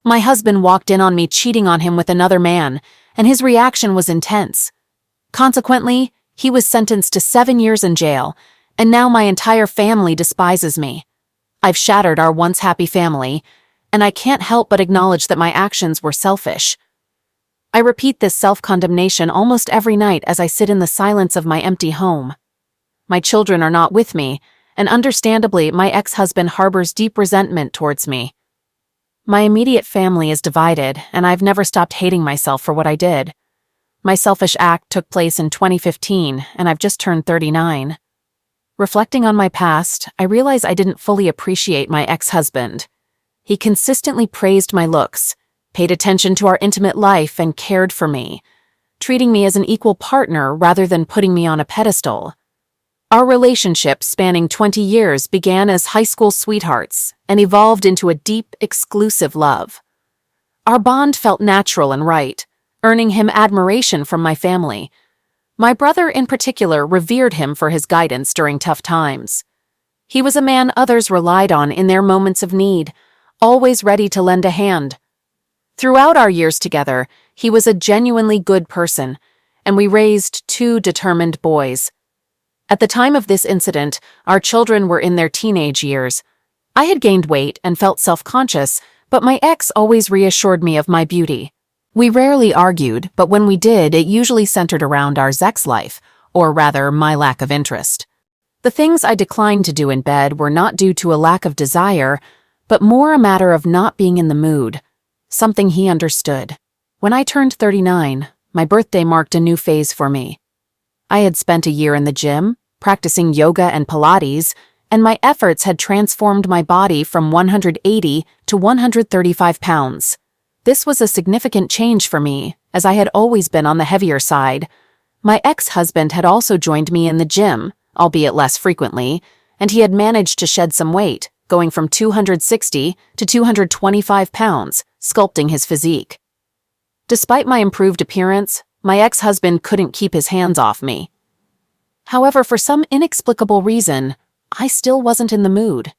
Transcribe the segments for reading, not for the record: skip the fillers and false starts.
My husband walked in on me cheating on him with another man, and his reaction was intense. Consequently, he was sentenced to 7 years in jail, and now my entire family despises me. I've shattered our once happy family, and I can't help but acknowledge that my actions were selfish. I repeat this self-condemnation almost every night as I sit in the silence of my empty home. My children are not with me, and understandably, my ex-husband harbors deep resentment towards me. My immediate family is divided, and I've never stopped hating myself for what I did. My selfish act took place in 2015, and I've just turned 39. Reflecting on my past, I realize I didn't fully appreciate my ex-husband. He consistently praised my looks, paid attention to our intimate life, and cared for me, treating me as an equal partner rather than putting me on a pedestal. Our relationship, spanning 20 years, began as high school sweethearts and evolved into a deep, exclusive love. Our bond felt natural and right, earning him admiration from my family. My brother, in particular, revered him for his guidance during tough times. He was a man others relied on in their moments of need, always ready to lend a hand. Throughout our years together, he was a genuinely good person, and we raised 2 determined boys. At the time of this incident, our children were in their teenage years. I had gained weight and felt self-conscious, but my ex always reassured me of my beauty. We rarely argued, but when we did, it usually centered around our sex life, or rather, my lack of interest. The things I declined to do in bed were not due to a lack of desire, but more a matter of not being in the mood, something he understood. When I turned 39, my birthday marked a new phase for me. I had spent a year in the gym, practicing yoga and Pilates, and my efforts had transformed my body from 180 to 135 pounds. This was a significant change for me, as I had always been on the heavier side. My ex-husband had also joined me in the gym, albeit less frequently, and he had managed to shed some weight, going from 260 to 225 pounds, sculpting his physique. Despite my improved appearance, my ex-husband couldn't keep his hands off me. However, for some inexplicable reason, I still wasn't in the mood.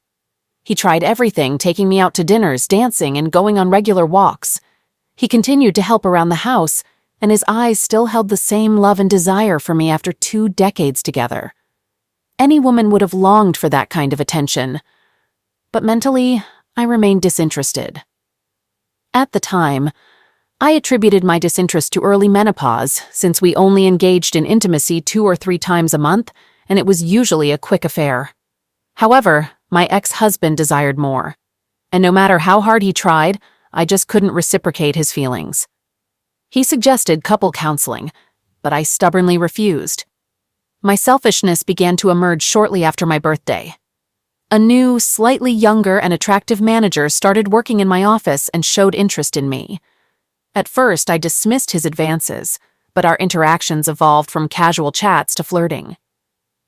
He tried everything, taking me out to dinners, dancing, and going on regular walks. He continued to help around the house, and his eyes still held the same love and desire for me after 2 decades together. Any woman would have longed for that kind of attention. But mentally, I remained disinterested. At the time, I attributed my disinterest to early menopause, since we only engaged in intimacy 2 or 3 times a month, and it was usually a quick affair. However, my ex-husband desired more, and no matter how hard he tried, I just couldn't reciprocate his feelings. He suggested couple counseling, but I stubbornly refused. My selfishness began to emerge shortly after my birthday. A new, slightly younger and attractive manager started working in my office and showed interest in me. At first, I dismissed his advances, but our interactions evolved from casual chats to flirting.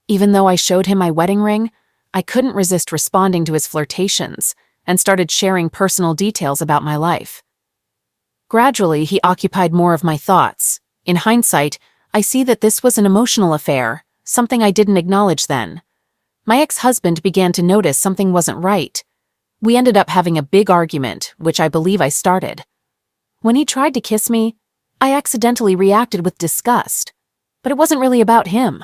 Even though I showed him my wedding ring, I couldn't resist responding to his flirtations and started sharing personal details about my life. Gradually, he occupied more of my thoughts. In hindsight, I see that this was an emotional affair, something I didn't acknowledge then. My ex-husband began to notice something wasn't right. We ended up having a big argument, which I believe I started. When he tried to kiss me, I accidentally reacted with disgust. But it wasn't really about him.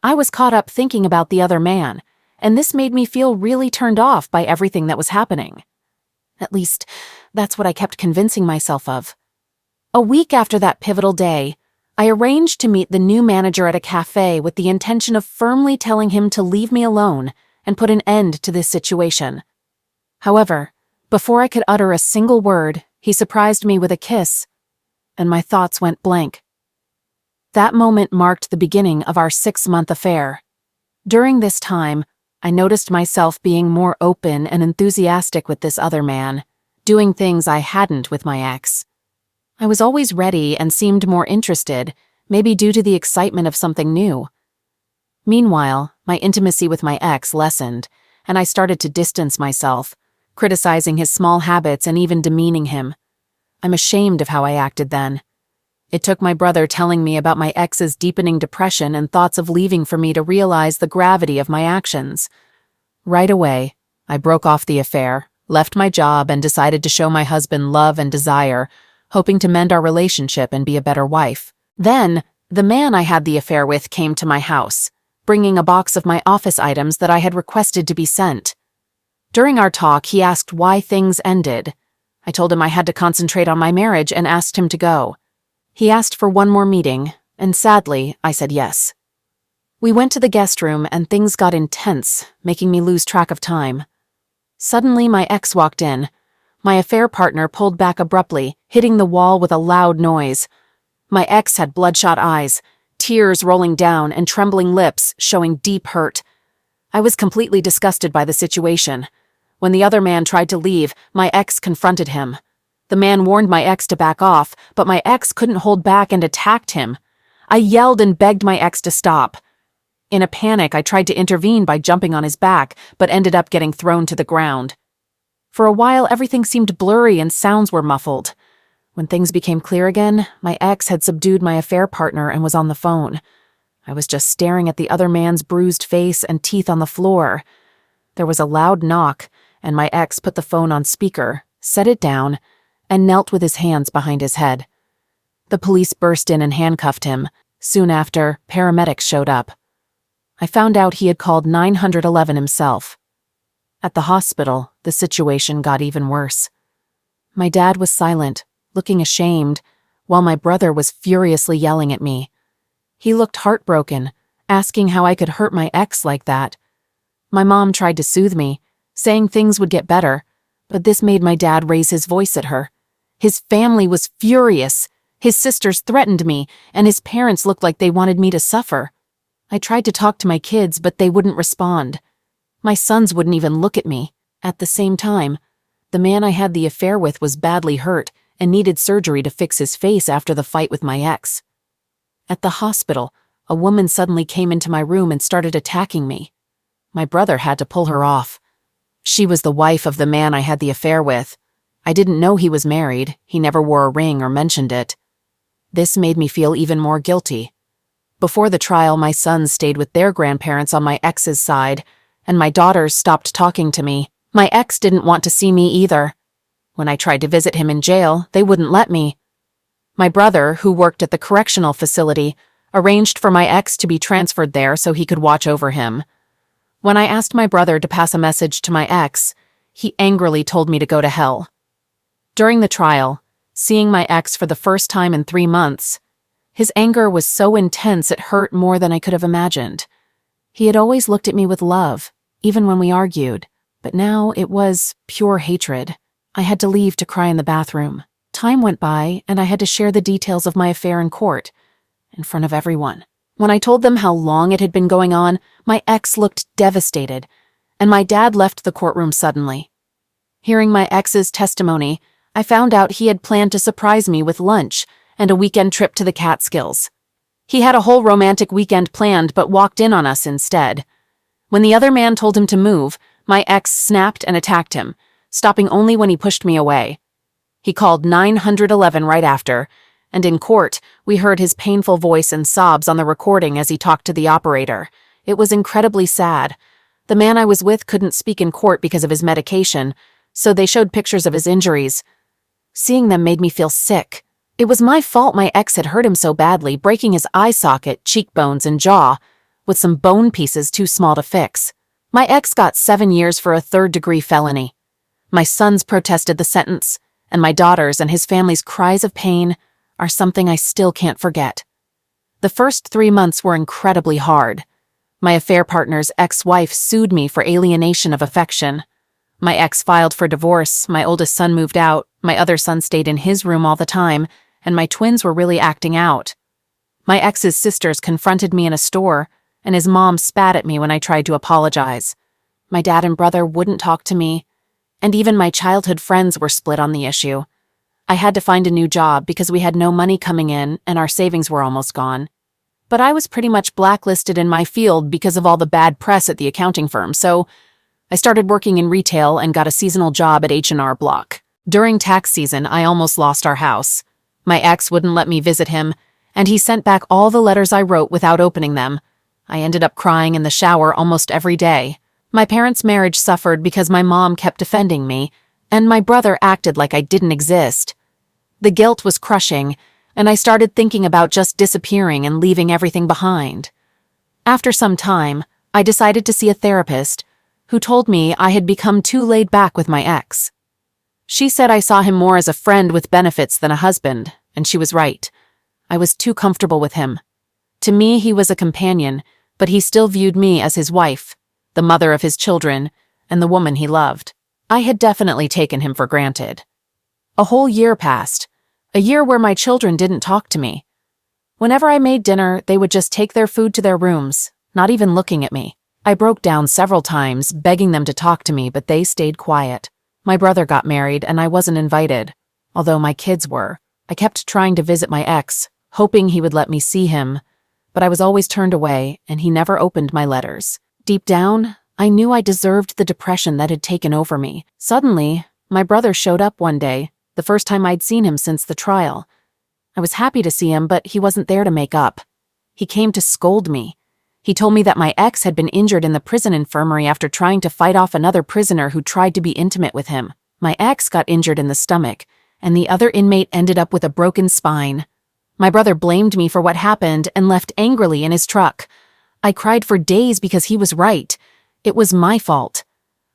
I was caught up thinking about the other man, and this made me feel really turned off by everything that was happening. At least, that's what I kept convincing myself of. A week after that pivotal day, I arranged to meet the new manager at a cafe with the intention of firmly telling him to leave me alone and put an end to this situation. However, before I could utter a single word, he surprised me with a kiss, and my thoughts went blank. That moment marked the beginning of our 6-month affair. During this time, I noticed myself being more open and enthusiastic with this other man, doing things I hadn't with my ex. I was always ready and seemed more interested, maybe due to the excitement of something new. Meanwhile, my intimacy with my ex lessened, and I started to distance myself, criticizing his small habits and even demeaning him. I'm ashamed of how I acted then. It took my brother telling me about my ex's deepening depression and thoughts of leaving for me to realize the gravity of my actions. Right away, I broke off the affair, left my job, and decided to show my husband love and desire, hoping to mend our relationship and be a better wife. Then, the man I had the affair with came to my house, bringing a box of my office items that I had requested to be sent. During our talk, he asked why things ended. I told him I had to concentrate on my marriage and asked him to go. He asked for one more meeting, and sadly, I said yes. We went to the guest room and things got intense, making me lose track of time. Suddenly, my ex walked in. My affair partner pulled back abruptly, hitting the wall with a loud noise. My ex had bloodshot eyes, tears rolling down, and trembling lips showing deep hurt. I was completely disgusted by the situation. When the other man tried to leave, my ex confronted him. The man warned my ex to back off, but my ex couldn't hold back and attacked him. I yelled and begged my ex to stop. In a panic, I tried to intervene by jumping on his back, but ended up getting thrown to the ground. For a while, everything seemed blurry and sounds were muffled. When things became clear again, my ex had subdued my affair partner and was on the phone. I was just staring at the other man's bruised face and teeth on the floor. There was a loud knock, and my ex put the phone on speaker, set it down, and knelt with his hands behind his head. The police burst in and handcuffed him. Soon after, paramedics showed up. I found out he had called 911 himself. At the hospital, the situation got even worse. My dad was silent, looking ashamed, while my brother was furiously yelling at me. He looked heartbroken, asking how I could hurt my ex like that. My mom tried to soothe me, saying things would get better, but this made my dad raise his voice at her. His family was furious. His sisters threatened me, and his parents looked like they wanted me to suffer. I tried to talk to my kids, but they wouldn't respond. My sons wouldn't even look at me. At the same time, the man I had the affair with was badly hurt and needed surgery to fix his face after the fight with my ex. At the hospital, a woman suddenly came into my room and started attacking me. My brother had to pull her off. She was the wife of the man I had the affair with. I didn't know he was married. He never wore a ring or mentioned it. This made me feel even more guilty. Before the trial, my sons stayed with their grandparents on my ex's side, and my daughters stopped talking to me. My ex didn't want to see me either. When I tried to visit him in jail, they wouldn't let me. My brother, who worked at the correctional facility, arranged for my ex to be transferred there so he could watch over him. When I asked my brother to pass a message to my ex, he angrily told me to go to hell. During the trial, seeing my ex for the first time in 3 months, his anger was so intense it hurt more than I could have imagined. He had always looked at me with love, even when we argued, but now it was pure hatred. I had to leave to cry in the bathroom. Time went by, and I had to share the details of my affair in court, in front of everyone. When I told them how long it had been going on, my ex looked devastated, and my dad left the courtroom suddenly. Hearing my ex's testimony, I found out he had planned to surprise me with lunch and a weekend trip to the Catskills. He had a whole romantic weekend planned but walked in on us instead. When the other man told him to move, my ex snapped and attacked him, stopping only when he pushed me away. He called 911 right after, and in court, we heard his painful voice and sobs on the recording as he talked to the operator. It was incredibly sad. The man I was with couldn't speak in court because of his medication, so they showed pictures of his injuries. Seeing them made me feel sick. It was my fault my ex had hurt him so badly, breaking his eye socket, cheekbones, and jaw, with some bone pieces too small to fix. My ex got 7 years for a third-degree felony. My sons protested the sentence, and my daughters and his family's cries of pain are something I still can't forget. The first 3 months were incredibly hard. My affair partner's ex-wife sued me for alienation of affection. My ex filed for divorce, my oldest son moved out, my other son stayed in his room all the time, and my twins were really acting out. My ex's sisters confronted me in a store, and his mom spat at me when I tried to apologize. My dad and brother wouldn't talk to me, and even my childhood friends were split on the issue. I had to find a new job because we had no money coming in and our savings were almost gone. But I was pretty much blacklisted in my field because of all the bad press at the accounting firm, so I started working in retail and got a seasonal job at H&R Block. During tax season, I almost lost our house. My ex wouldn't let me visit him, and he sent back all the letters I wrote without opening them. I ended up crying in the shower almost every day. My parents' marriage suffered because my mom kept defending me, and my brother acted like I didn't exist. The guilt was crushing, and I started thinking about just disappearing and leaving everything behind. After some time, I decided to see a therapist, who told me I had become too laid back with my ex. She said I saw him more as a friend with benefits than a husband, and she was right. I was too comfortable with him. To me, he was a companion, but he still viewed me as his wife, the mother of his children, and the woman he loved. I had definitely taken him for granted. A whole year passed, a year where my children didn't talk to me. Whenever I made dinner, they would just take their food to their rooms, not even looking at me. I broke down several times, begging them to talk to me, but they stayed quiet. My brother got married, and I wasn't invited, although my kids were. I kept trying to visit my ex, hoping he would let me see him, but I was always turned away, and he never opened my letters. Deep down, I knew I deserved the depression that had taken over me. Suddenly, my brother showed up one day, the first time I'd seen him since the trial. I was happy to see him, but he wasn't there to make up. He came to scold me. He told me that my ex had been injured in the prison infirmary after trying to fight off another prisoner who tried to be intimate with him. My ex got injured in the stomach, and the other inmate ended up with a broken spine. My brother blamed me for what happened and left angrily in his truck. I cried for days because he was right. It was my fault.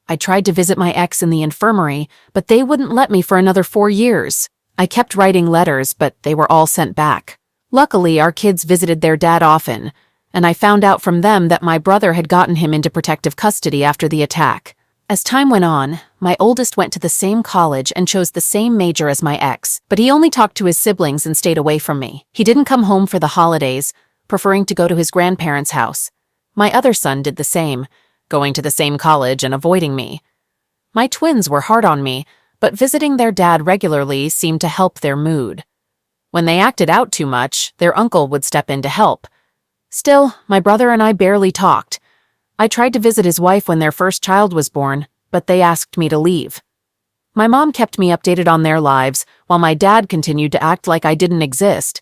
I tried to visit my ex in the infirmary, but they wouldn't let me for another 4 years. I kept writing letters, but they were all sent back. Luckily, our kids visited their dad often, and I found out from them that my brother had gotten him into protective custody after the attack. As time went on, my oldest went to the same college and chose the same major as my ex, but he only talked to his siblings and stayed away from me. He didn't come home for the holidays, preferring to go to his grandparents' house. My other son did the same, going to the same college and avoiding me. My twins were hard on me, but visiting their dad regularly seemed to help their mood. When they acted out too much, their uncle would step in to help. Still, my brother and I barely talked. I tried to visit his wife when their first child was born, but they asked me to leave. My mom kept me updated on their lives, while my dad continued to act like I didn't exist.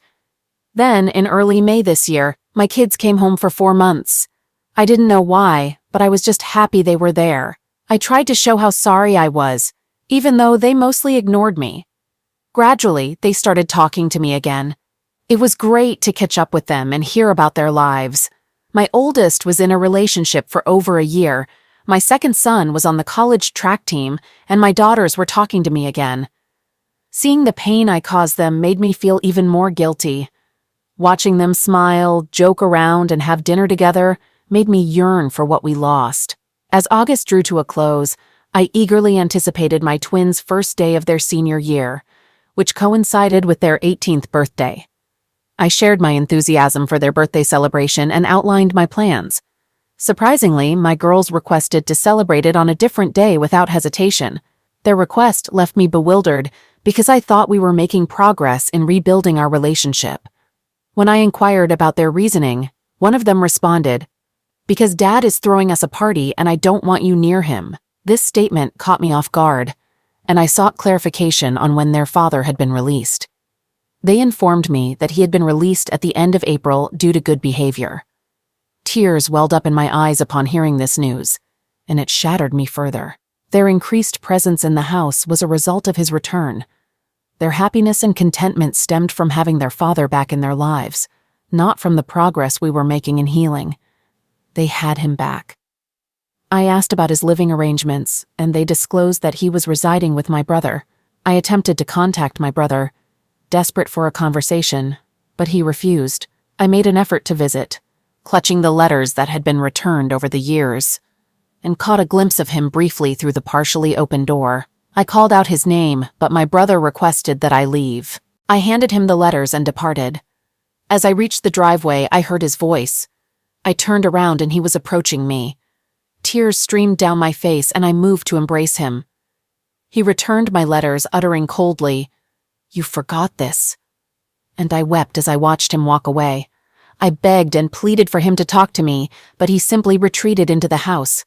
Then, in early May this year, my kids came home for 4 months. I didn't know why, but I was just happy they were there. I tried to show how sorry I was, even though they mostly ignored me. Gradually, they started talking to me again. It was great to catch up with them and hear about their lives. My oldest was in a relationship for over a year, my second son was on the college track team, and my daughters were talking to me again. Seeing the pain I caused them made me feel even more guilty. Watching them smile, joke around, and have dinner together made me yearn for what we lost. As August drew to a close, I eagerly anticipated my twins' first day of their senior year, which coincided with their 18th birthday. I shared my enthusiasm for their birthday celebration and outlined my plans. Surprisingly, my girls requested to celebrate it on a different day without hesitation. Their request left me bewildered because I thought we were making progress in rebuilding our relationship. When I inquired about their reasoning, one of them responded, "Because Dad is throwing us a party and I don't want you near him." This statement caught me off guard, and I sought clarification on when their father had been released. They informed me that he had been released at the end of April due to good behavior. Tears welled up in my eyes upon hearing this news, and it shattered me further. Their increased presence in the house was a result of his return. Their happiness and contentment stemmed from having their father back in their lives, not from the progress we were making in healing. They had him back. I asked about his living arrangements, and they disclosed that he was residing with my brother. I attempted to contact my brother, desperate for a conversation, but he refused. I made an effort to visit, clutching the letters that had been returned over the years, and caught a glimpse of him briefly through the partially open door. I called out his name, but my brother requested that I leave. I handed him the letters and departed. As I reached the driveway, I heard his voice. I turned around and he was approaching me. Tears streamed down my face and I moved to embrace him. He returned my letters, uttering coldly, "You forgot this." And I wept as I watched him walk away. I begged and pleaded for him to talk to me, but he simply retreated into the house.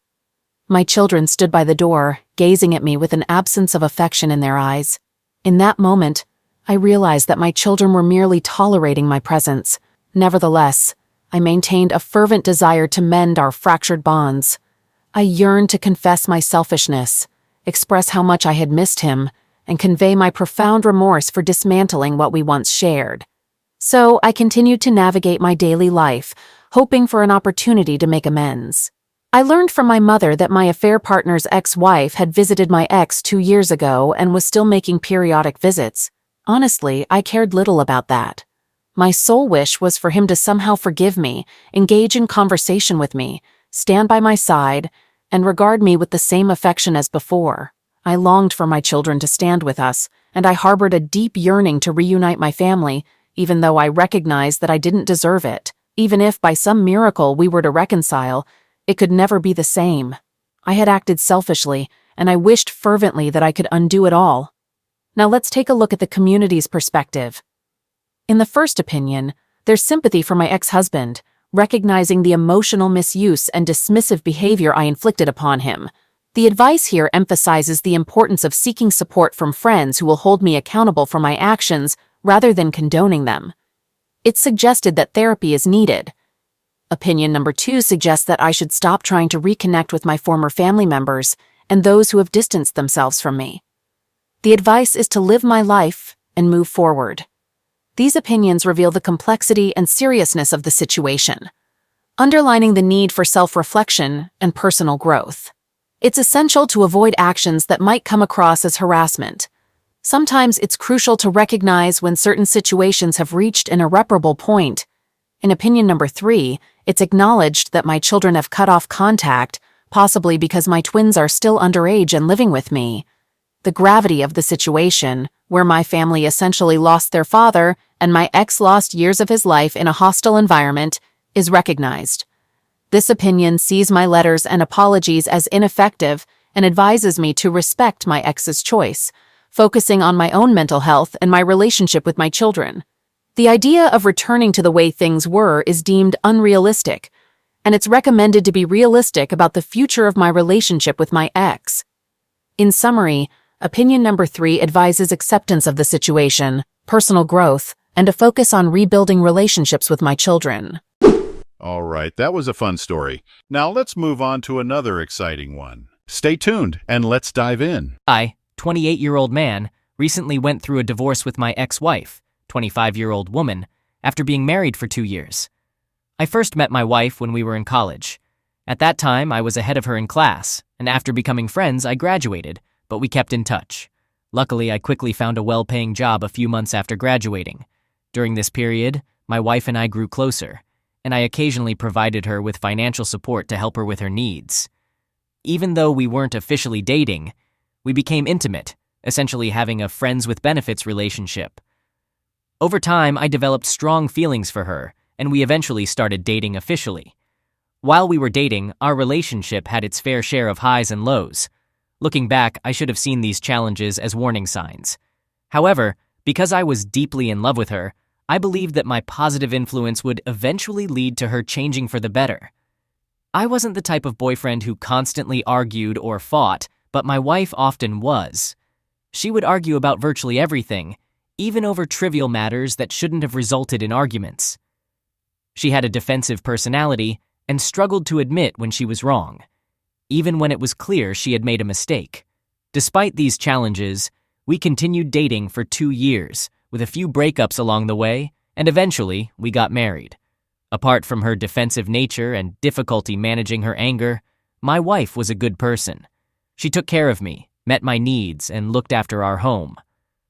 My children stood by the door, gazing at me with an absence of affection in their eyes. In that moment, I realized that my children were merely tolerating my presence. Nevertheless, I maintained a fervent desire to mend our fractured bonds. I yearned to confess my selfishness, express how much I had missed him, and convey my profound remorse for dismantling what we once shared. So I continued to navigate my daily life, hoping for an opportunity to make amends. I learned from my mother that my affair partner's ex-wife had visited my ex 2 years ago and was still making periodic visits. Honestly, I cared little about that. My sole wish was for him to somehow forgive me, engage in conversation with me, stand by my side, and regard me with the same affection as before. I longed for my children to stand with us, and I harbored a deep yearning to reunite my family, even though I recognized that I didn't deserve it. Even if by some miracle we were to reconcile, it could never be the same. I had acted selfishly, and I wished fervently that I could undo it all. Now let's take a look at the community's perspective. In the first opinion, there's sympathy for my ex-husband, recognizing the emotional misuse and dismissive behavior I inflicted upon him. The advice here emphasizes the importance of seeking support from friends who will hold me accountable for my actions rather than condoning them. It's suggested that therapy is needed. Opinion number 2 suggests that I should stop trying to reconnect with my former family members and those who have distanced themselves from me. The advice is to live my life and move forward. These opinions reveal the complexity and seriousness of the situation, underlining the need for self-reflection and personal growth. It's essential to avoid actions that might come across as harassment. Sometimes it's crucial to recognize when certain situations have reached an irreparable point. In opinion number 3, it's acknowledged that my children have cut off contact, possibly because my twins are still underage and living with me. The gravity of the situation, where my family essentially lost their father and my ex lost years of his life in a hostile environment, is recognized. This opinion sees my letters and apologies as ineffective and advises me to respect my ex's choice, focusing on my own mental health and my relationship with my children. The idea of returning to the way things were is deemed unrealistic, and it's recommended to be realistic about the future of my relationship with my ex. In summary, opinion number 3 advises acceptance of the situation, personal growth, and a focus on rebuilding relationships with my children. All right, that was a fun story. Now let's move on to another exciting one. Stay tuned and let's dive in. I, 28-year-old man, recently went through a divorce with my ex-wife, 25-year-old woman, after being married for 2 years. I first met my wife when we were in college. At that time, I was ahead of her in class, and after becoming friends, I graduated, but we kept in touch. Luckily, I quickly found a well-paying job a few months after graduating. During this period, my wife and I grew closer, and I occasionally provided her with financial support to help her with her needs. Even though we weren't officially dating, we became intimate, essentially having a friends with benefits relationship. Over time, I developed strong feelings for her, and we eventually started dating officially. While we were dating, our relationship had its fair share of highs and lows. Looking back, I should have seen these challenges as warning signs. However, because I was deeply in love with her, I believed that my positive influence would eventually lead to her changing for the better. I wasn't the type of boyfriend who constantly argued or fought, but my wife often was. She would argue about virtually everything, even over trivial matters that shouldn't have resulted in arguments. She had a defensive personality and struggled to admit when she was wrong, even when it was clear she had made a mistake. Despite these challenges, we continued dating for 2 years, with a few breakups along the way, and eventually we got married. Apart from her defensive nature and difficulty managing her anger, my wife was a good person. She took care of me, met my needs, and looked after our home.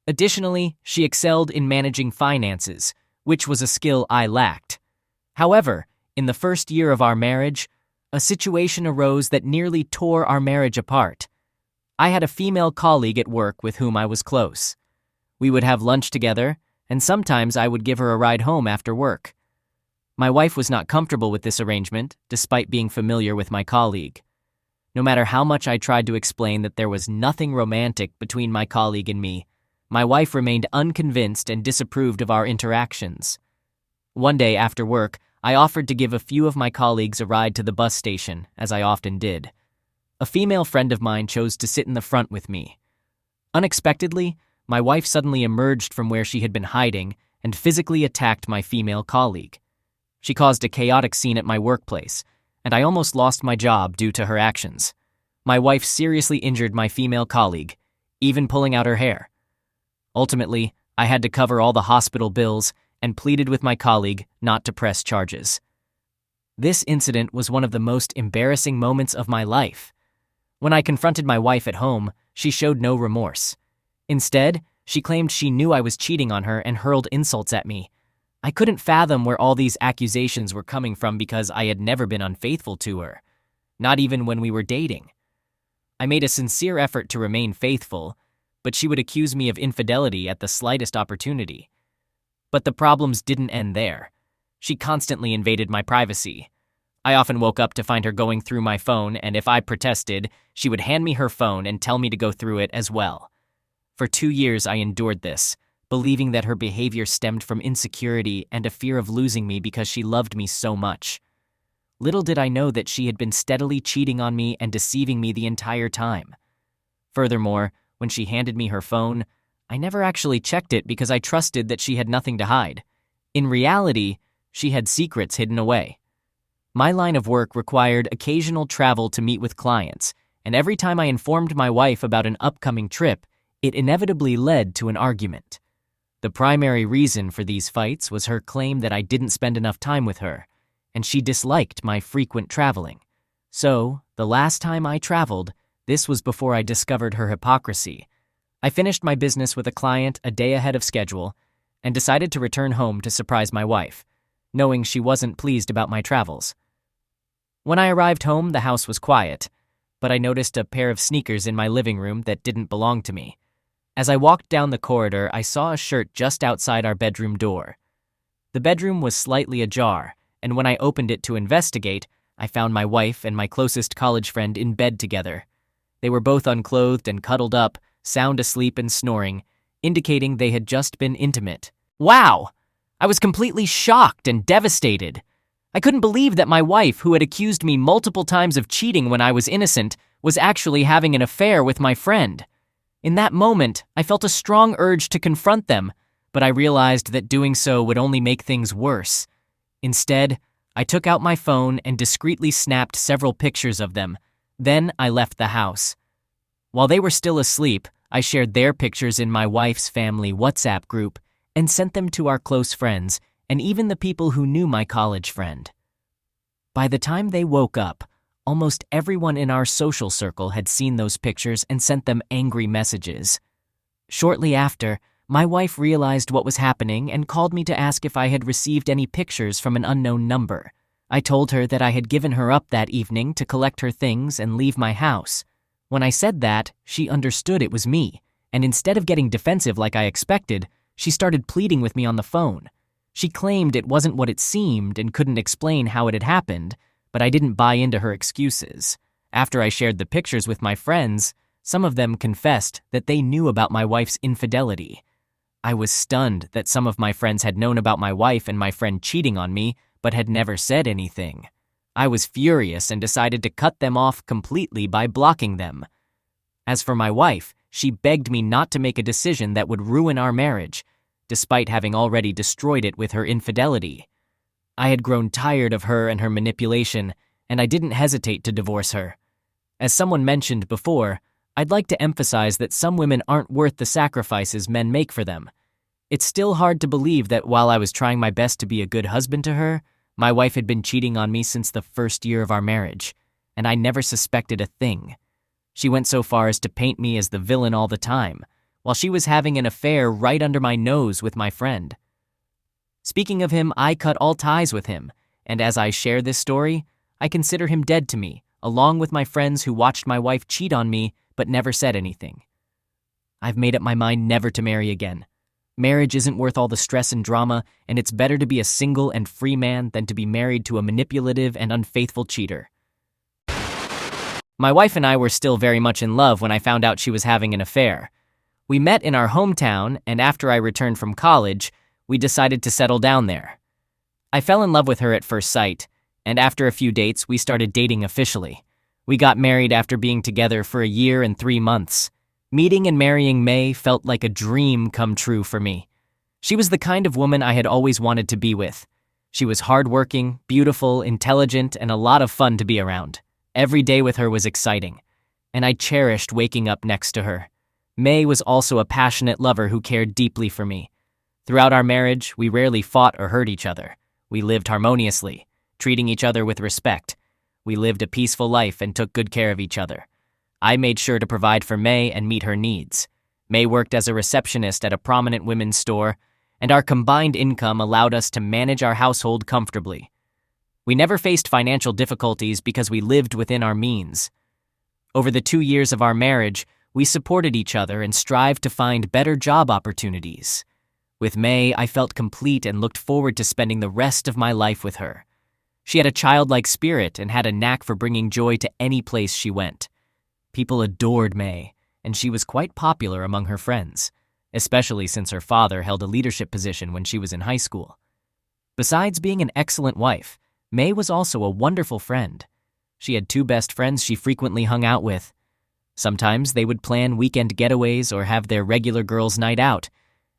Additionally, she excelled in managing finances, which was a skill I lacked. However, in the first year of our marriage, a situation arose that nearly tore our marriage apart. I had a female colleague at work with whom I was close. We would have lunch together, and sometimes I would give her a ride home after work. My wife was not comfortable with this arrangement, despite being familiar with my colleague. No matter how much I tried to explain that there was nothing romantic between my colleague and me, my wife remained unconvinced and disapproved of our interactions. One day after work, I offered to give a few of my colleagues a ride to the bus station, as I often did. A female friend of mine chose to sit in the front with me. Unexpectedly, my wife suddenly emerged from where she had been hiding and physically attacked my female colleague. She caused a chaotic scene at my workplace, and I almost lost my job due to her actions. My wife seriously injured my female colleague, even pulling out her hair. Ultimately, I had to cover all the hospital bills and pleaded with my colleague not to press charges. This incident was one of the most embarrassing moments of my life. When I confronted my wife at home, she showed no remorse. Instead, she claimed she knew I was cheating on her and hurled insults at me. I couldn't fathom where all these accusations were coming from because I had never been unfaithful to her, not even when we were dating. I made a sincere effort to remain faithful, but she would accuse me of infidelity at the slightest opportunity. But the problems didn't end there. She constantly invaded my privacy. I often woke up to find her going through my phone, and if I protested, she would hand me her phone and tell me to go through it as well. For 2 years I endured this, believing that her behavior stemmed from insecurity and a fear of losing me because she loved me so much. Little did I know that she had been steadily cheating on me and deceiving me the entire time. Furthermore, when she handed me her phone, I never actually checked it because I trusted that she had nothing to hide. In reality, she had secrets hidden away. My line of work required occasional travel to meet with clients, and every time I informed my wife about an upcoming trip, it inevitably led to an argument. The primary reason for these fights was her claim that I didn't spend enough time with her, and she disliked my frequent traveling. So, the last time I traveled, this was before I discovered her hypocrisy. I finished my business with a client a day ahead of schedule and decided to return home to surprise my wife, knowing she wasn't pleased about my travels. When I arrived home, the house was quiet, but I noticed a pair of sneakers in my living room that didn't belong to me. As I walked down the corridor, I saw a shirt just outside our bedroom door. The bedroom was slightly ajar, and when I opened it to investigate, I found my wife and my closest college friend in bed together. They were both unclothed and cuddled up, sound asleep and snoring, indicating they had just been intimate. Wow! I was completely shocked and devastated. I couldn't believe that my wife, who had accused me multiple times of cheating when I was innocent, was actually having an affair with my friend. In that moment, I felt a strong urge to confront them, but I realized that doing so would only make things worse. Instead, I took out my phone and discreetly snapped several pictures of them. Then I left the house. While they were still asleep, I shared their pictures in my wife's family WhatsApp group and sent them to our close friends and even the people who knew my college friend. By the time they woke up, almost everyone in our social circle had seen those pictures and sent them angry messages. Shortly after, my wife realized what was happening and called me to ask if I had received any pictures from an unknown number. I told her that I had given her up that evening to collect her things and leave my house. When I said that, she understood it was me, and instead of getting defensive like I expected, she started pleading with me on the phone. She claimed it wasn't what it seemed and couldn't explain how it had happened, but I didn't buy into her excuses. After I shared the pictures with my friends, some of them confessed that they knew about my wife's infidelity. I was stunned that some of my friends had known about my wife and my friend cheating on me, but had never said anything. I was furious and decided to cut them off completely by blocking them. As for my wife, she begged me not to make a decision that would ruin our marriage, despite having already destroyed it with her infidelity. I had grown tired of her and her manipulation, and I didn't hesitate to divorce her. As someone mentioned before, I'd like to emphasize that some women aren't worth the sacrifices men make for them. It's still hard to believe that while I was trying my best to be a good husband to her, my wife had been cheating on me since the first year of our marriage, and I never suspected a thing. She went so far as to paint me as the villain all the time, while she was having an affair right under my nose with my friend. Speaking of him, I cut all ties with him, and as I share this story, I consider him dead to me, along with my friends who watched my wife cheat on me but never said anything. I've made up my mind never to marry again. Marriage isn't worth all the stress and drama, and it's better to be a single and free man than to be married to a manipulative and unfaithful cheater. My wife and I were still very much in love when I found out she was having an affair. We met in our hometown, and after I returned from college, we decided to settle down there. I fell in love with her at first sight, and after a few dates, we started dating officially. We got married after being together for a year and 3 months. Meeting and marrying May felt like a dream come true for me. She was the kind of woman I had always wanted to be with. She was hardworking, beautiful, intelligent, and a lot of fun to be around. Every day with her was exciting, and I cherished waking up next to her. May was also a passionate lover who cared deeply for me. Throughout our marriage, we rarely fought or hurt each other. We lived harmoniously, treating each other with respect. We lived a peaceful life and took good care of each other. I made sure to provide for May and meet her needs. May worked as a receptionist at a prominent women's store, and our combined income allowed us to manage our household comfortably. We never faced financial difficulties because we lived within our means. Over the 2 years of our marriage, we supported each other and strived to find better job opportunities. With May, I felt complete and looked forward to spending the rest of my life with her. She had a childlike spirit and had a knack for bringing joy to any place she went. People adored May, and she was quite popular among her friends, especially since her father held a leadership position when she was in high school. Besides being an excellent wife, May was also a wonderful friend. She had 2 best friends she frequently hung out with. Sometimes they would plan weekend getaways or have their regular girls' night out,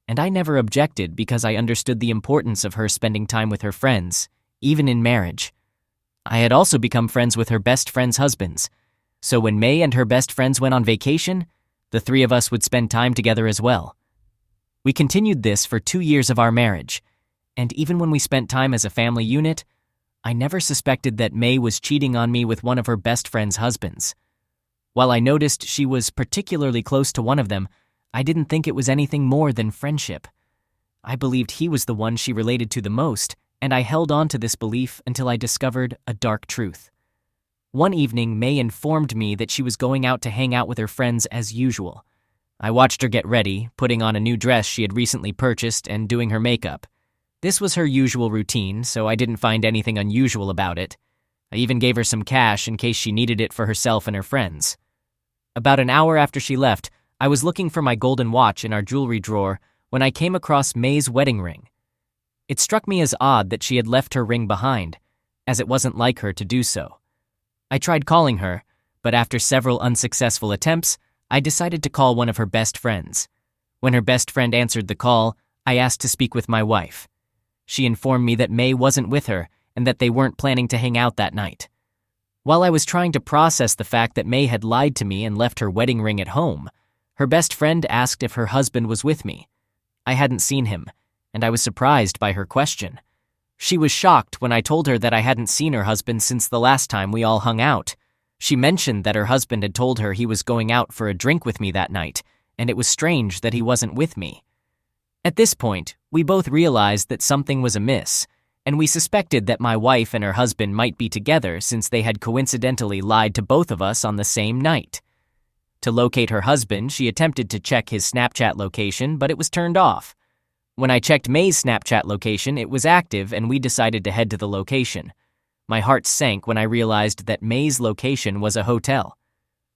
and I never objected because I understood the importance of her spending time with her friends, even in marriage. I had also become friends with her best friends' husbands, so when May and her best friends went on vacation, the 3 of us would spend time together as well. We continued this for 2 years of our marriage, and even when we spent time as a family unit, I never suspected that May was cheating on me with one of her best friends' husbands. While I noticed she was particularly close to one of them, I didn't think it was anything more than friendship. I believed he was the one she related to the most, and I held on to this belief until I discovered a dark truth. One evening, May informed me that she was going out to hang out with her friends as usual. I watched her get ready, putting on a new dress she had recently purchased and doing her makeup. This was her usual routine, so I didn't find anything unusual about it. I even gave her some cash in case she needed it for herself and her friends. About an hour after she left, I was looking for my golden watch in our jewelry drawer when I came across May's wedding ring. It struck me as odd that she had left her ring behind, as it wasn't like her to do so. I tried calling her, but after several unsuccessful attempts, I decided to call one of her best friends. When her best friend answered the call, I asked to speak with my wife. She informed me that May wasn't with her and that they weren't planning to hang out that night. While I was trying to process the fact that May had lied to me and left her wedding ring at home, her best friend asked if her husband was with me. I hadn't seen him, and I was surprised by her question. She was shocked when I told her that I hadn't seen her husband since the last time we all hung out. She mentioned that her husband had told her he was going out for a drink with me that night, and it was strange that he wasn't with me. At this point, we both realized that something was amiss, and we suspected that my wife and her husband might be together since they had coincidentally lied to both of us on the same night. To locate her husband, she attempted to check his Snapchat location, but it was turned off. When I checked May's Snapchat location, it was active, and we decided to head to the location. My heart sank when I realized that May's location was a hotel.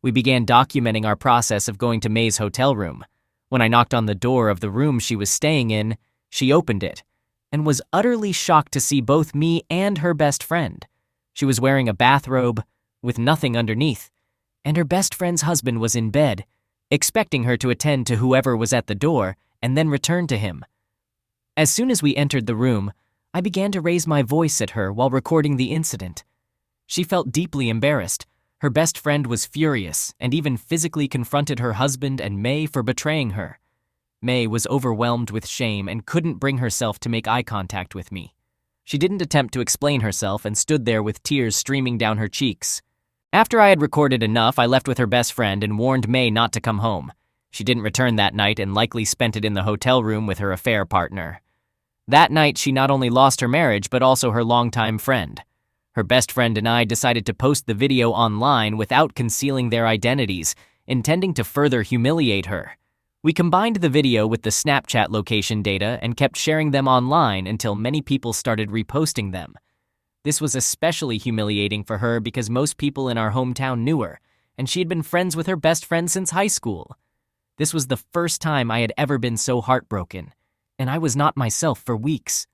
We began documenting our process of going to May's hotel room. When I knocked on the door of the room she was staying in, she opened it, and was utterly shocked to see both me and her best friend. She was wearing a bathrobe with nothing underneath, and her best friend's husband was in bed, expecting her to attend to whoever was at the door and then return to him. As soon as we entered the room, I began to raise my voice at her while recording the incident. She felt deeply embarrassed. Her best friend was furious and even physically confronted her husband and May for betraying her. May was overwhelmed with shame and couldn't bring herself to make eye contact with me. She didn't attempt to explain herself and stood there with tears streaming down her cheeks. After I had recorded enough, I left with her best friend and warned May not to come home. She didn't return that night and likely spent it in the hotel room with her affair partner. That night, she not only lost her marriage, but also her longtime friend. Her best friend and I decided to post the video online without concealing their identities, intending to further humiliate her. We combined the video with the Snapchat location data and kept sharing them online until many people started reposting them. This was especially humiliating for her because most people in our hometown knew her, and she had been friends with her best friend since high school. This was the first time I had ever been so heartbroken, and I was not myself for weeks.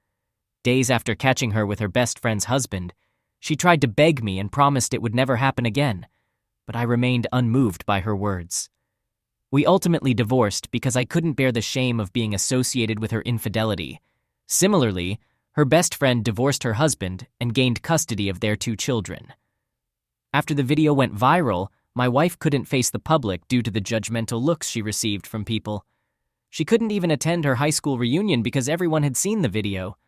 Days after catching her with her best friend's husband, she tried to beg me and promised it would never happen again, but I remained unmoved by her words. We ultimately divorced because I couldn't bear the shame of being associated with her infidelity. Similarly, Her best friend divorced her husband and gained custody of their 2 children. After the video went viral, my wife couldn't face the public due to the judgmental looks she received from people. She couldn't even attend her high school reunion because everyone had seen the video.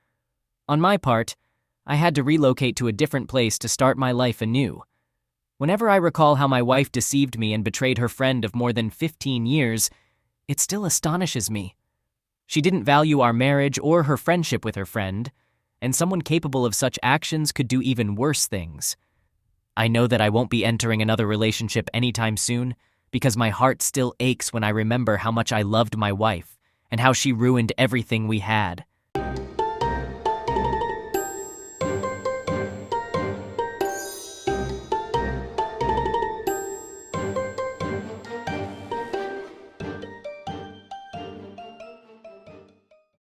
On my part, I had to relocate to a different place to start my life anew. Whenever I recall how my wife deceived me and betrayed her friend of more than 15 years, it still astonishes me. She didn't value our marriage or her friendship with her friend, and someone capable of such actions could do even worse things. I know that I won't be entering another relationship anytime soon because my heart still aches when I remember how much I loved my wife and how she ruined everything we had.